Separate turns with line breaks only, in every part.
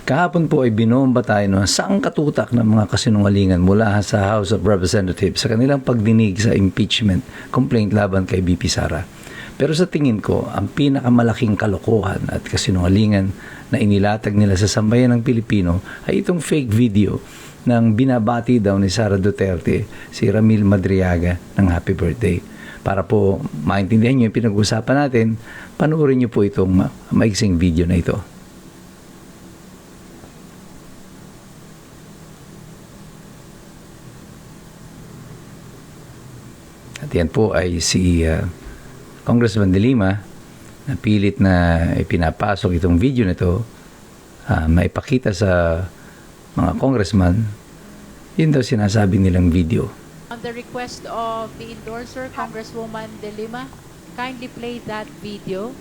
Kahapon po ay binomba tayo ng sangkatutak ng mga kasinungalingan mula sa House of Representatives sa kanilang pagdinig sa impeachment complaint laban kay BP Sara. Pero sa tingin ko, ang pinakamalaking kalokohan at kasinungalingan na inilatag nila sa sambayan ng Pilipino ay itong fake video ng binabati daw ni Sara Duterte si Ramil Madriaga ng happy birthday. Para po maintindihan nyo yung pinag-uusapan natin, panoorin nyo po itong maiksing video na ito. At yan po ay si Congressman De Lima na pilit na ipinapasok itong video na ito maipakita sa mga congressman. Yun daw sinasabi nilang video.
On the request of the endorser, Congresswoman De Lima, kindly play that video.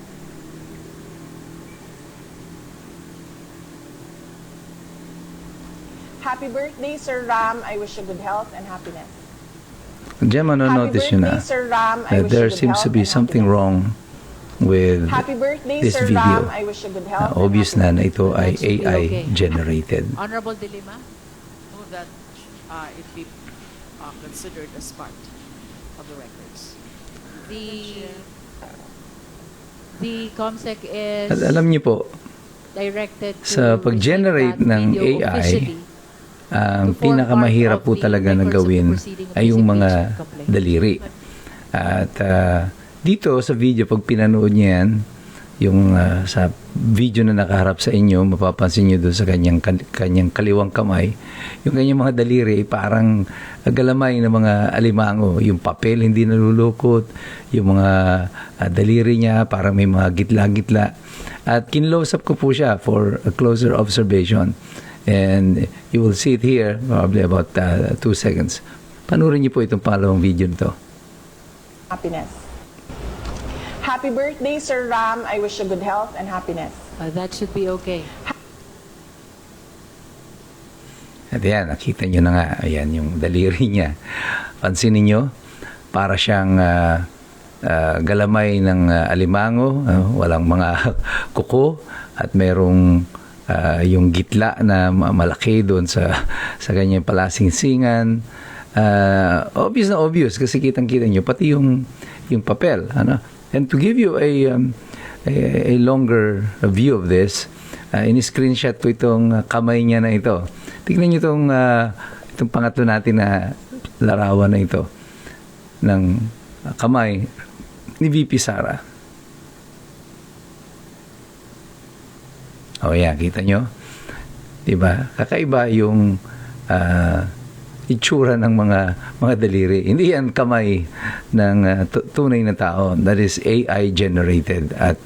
Happy birthday, Sir Ram. I wish you good health and happiness.
Diyan manonotice yun na there seems to be something wrong with this video. Obvious na ito ay AI generated.
Honorable De Lima?
So that it be considered as part of the records.
The COMSEC is
At alam niyo po,
directed to
sa pag-generate ng AI, ang pinakamahirap po talaga na gawin ay yung mga daliri. At dito sa video, pag pinanood niya yan, yung sa video na nakaharap sa inyo, mapapansin niyo doon sa kanyang kaliwang kamay, yung kanyang mga daliri parang galamay ng mga alimango. Yung papel hindi nalulukot, yung mga daliri niya parang may mga gitla-gitla. At kinlose up ko po siya for a closer observation. And you will see it here, probably about 2 seconds. Panurin niyo po itong pangalawang video nito.
Happiness. Happy birthday, Sir Ram. I wish you good health and happiness.
that should be okay.
At yan, nakita niyo na nga, ayan yung daliri niya. Pansinin niyo, para siyang galamay ng alimango, walang mga kuko, at merong yung gitla na malaki doon sa kanyang palasingsingan. Obvious na obvious kasi kitang-kita nyo pati yung papel, ano. And to give you a longer view of this, in-screenshot ko itong kamay niya na ito. Tingnan niyo itong pangatlo natin na larawan na ito ng kamay ni VP Sara. O yan, kita nyo? Diba? Kakaiba yung itsura ng mga daliri. Hindi yan kamay ng tunay na tao. That is AI generated. At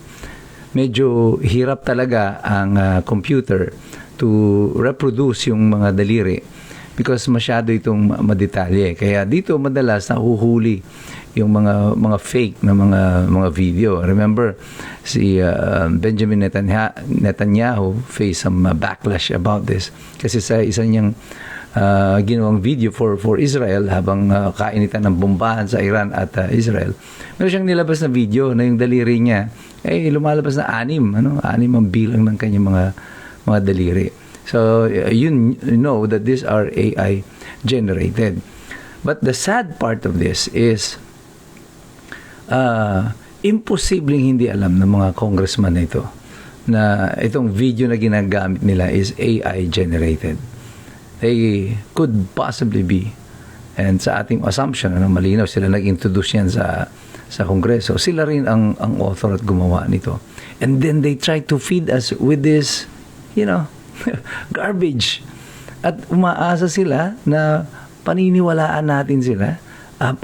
medyo hirap talaga ang computer to reproduce yung mga daliri because masyado itong madetalye. Kaya dito madalas nahuhuli yung mga fake na mga video. Remember si Benjamin Netanyahu faced some backlash about this kasi sa isa niyang ginawang video for Israel habang kainitan ng bombahan sa Iran at Israel. Meron siyang nilabas na video na yung daliri niya lumalabas na 6 ang bilang ng kanyang mga daliri. So you know that these are AI generated. But the sad part of this is imposibleng hindi alam ng mga congressman na ito na itong video na ginagamit nila is AI generated. They could possibly be, and sa ating assumption, malinaw sila nag-introduce yan sa Kongreso, sila rin ang author at gumawa nito. And then they try to feed us with this, garbage. At umaasa sila na paniniwalaan natin sila,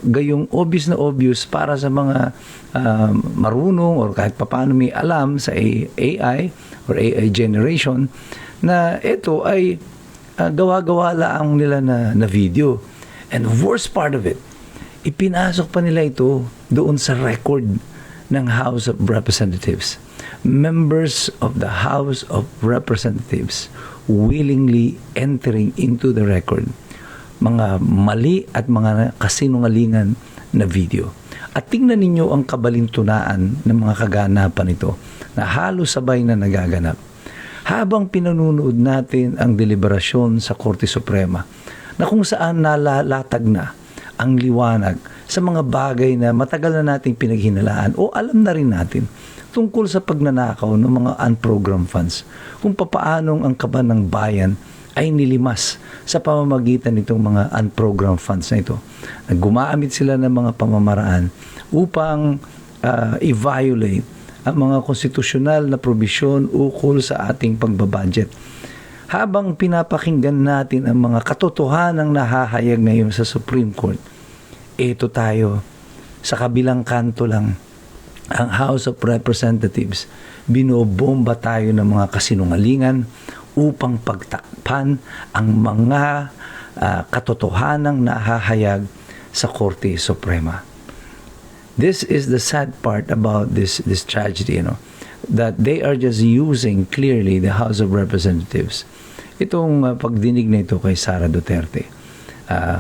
gayong obvious na obvious para sa mga marunong or kahit papaano may alam sa AI or AI generation na ito ay gawa-gawa lang nila na video. And the worst part of it, ipinasok pa nila ito doon sa record ng House of Representatives. Members of the House of Representatives willingly entering into the record mga mali at mga kasinungalingan na video. At tingnan ninyo ang kabalintunaan ng mga kaganapan nito na halos sabay na nagaganap. habang pinanunood natin ang deliberasyon sa Korte Suprema na kung saan nalalatag na ang liwanag sa mga bagay na matagal na nating pinaghinalaan o alam na rin natin tungkol sa pagnanakaw ng mga unprogrammed funds, kung papaanong ang kaban ng bayan ay nilimas sa pamamagitan nitong mga unprogrammed funds na ito. Gumamit sila ng mga pamamaraan upang i-violate ang mga konstitusyonal na probisyon ukol sa ating pagbabudget. Habang pinapakinggan natin ang mga katotohanang nahahayag ngayon sa Supreme Court, ito tayo, sa kabilang kanto lang, ang House of Representatives, binobomba tayo ng mga kasinungalingan upang pagtakpan ang mga katotohanang nahahayag sa Korte Suprema. This is the sad part about this tragedy, that they are just using clearly the House of Representatives, itong pagdinig na ito kay Sara Duterte,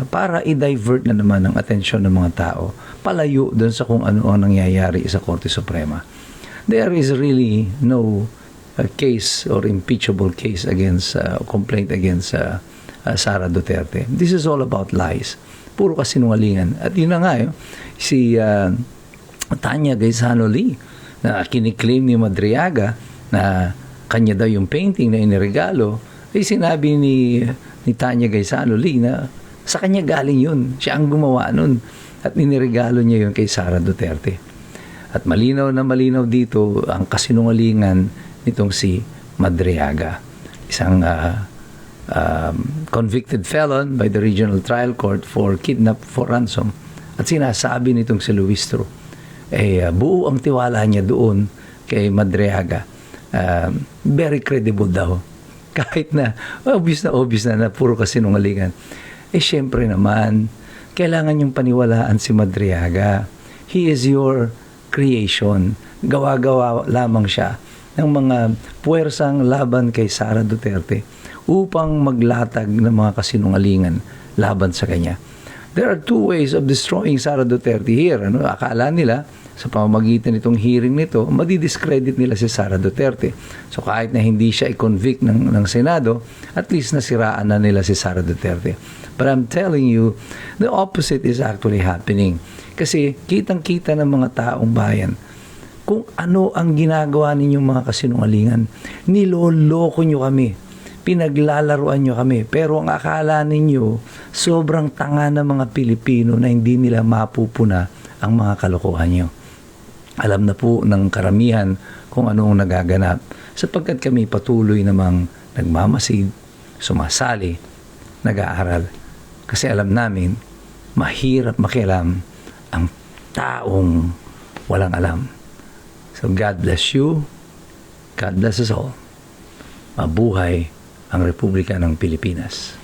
para i-divert na naman ang atensyon ng mga tao palayo dun sa kung ano ang nangyayari sa Korte Suprema. There is really no case or impeachable case against complaint against Sara Duterte. This is all about lies. Puro kasinungalingan. At yun na nga, si Tanya Gaisano Lee, na kiniklaim ni Madriaga na kanya daw yung painting na iniregalo, ay sinabi ni Tanya Gaisano Lee na sa kanya galing yun. Siya ang gumawa nun. At iniregalo niya yun kay Sara Duterte. At malinaw na malinaw dito ang kasinungalingan nitong si Madriaga. Isang convicted felon by the Regional Trial Court for kidnap for ransom. At sinasabi nitong si Luistro, buo ang tiwala niya doon kay Madriaga. Very credible daw. Kahit na obvious na puro kasinungalingan. Siyempre naman, kailangan yung paniwalaan si Madriaga. He is your creation. Gawa-gawa lamang siya ng mga puwersang laban kay Sara Duterte upang maglatag ng mga kasinungalingan laban sa kanya. There are two ways of destroying Sara Duterte here. Akala nila, sa pamamagitan nitong hearing nito, madidiscredit nila si Sara Duterte. So kahit na hindi siya i-convict ng Senado, at least nasiraan na nila si Sara Duterte. But I'm telling you, the opposite is actually happening. Kasi kitang-kita ng mga taong bayan kung ano ang ginagawa ninyong mga kasinungalingan. Niloloko nyo kami. Pinaglalaruan nyo kami. Pero ang akala ninyo, sobrang tanga ng mga Pilipino na hindi nila mapupuna ang mga kalokohan nyo. Alam na po ng karamihan kung anong nagaganap sapagkat kami patuloy namang nagmamasid, sumasali, nag-aaral. Kasi alam namin, mahirap makialam ang taong walang alam. So God bless you. God bless us all. Mabuhay ang Republika ng Pilipinas.